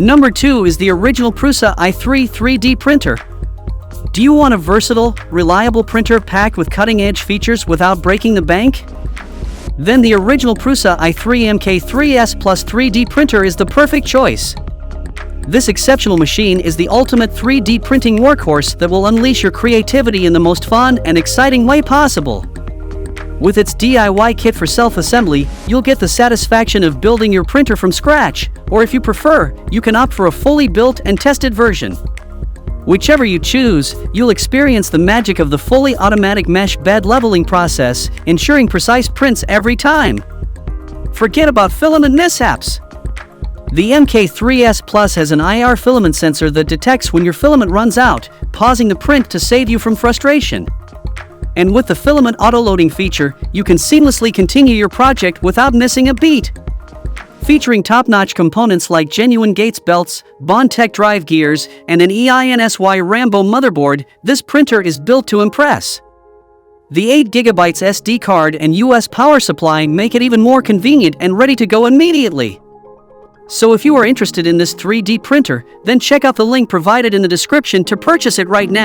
Number 2 is the original Prusa i3 3D printer. Do you want a versatile, reliable printer packed with cutting-edge features without breaking the bank? Then the original Prusa i3 MK3S Plus 3D printer is the perfect choice. This exceptional machine is the ultimate 3D printing workhorse that will unleash your creativity in the most fun and exciting way possible. With its DIY kit for self-assembly, you'll get the satisfaction of building your printer from scratch, or if you prefer, you can opt for a fully built and tested version. Whichever you choose, you'll experience the magic of the fully automatic mesh bed leveling process, ensuring precise prints every time. Forget about filament mishaps. The MK3S Plus has an IR filament sensor that detects when your filament runs out, pausing the print to save you from frustration. And with the filament auto-loading feature, you can seamlessly continue your project without missing a beat. Featuring top-notch components like genuine Gates belts, Bondtech drive gears, and an EINSY RAMBo motherboard, this printer is built to impress. The 8GB SD card and US power supply make it even more convenient and ready to go immediately. So if you are interested in this 3D printer, then check out the link provided in the description to purchase it right now.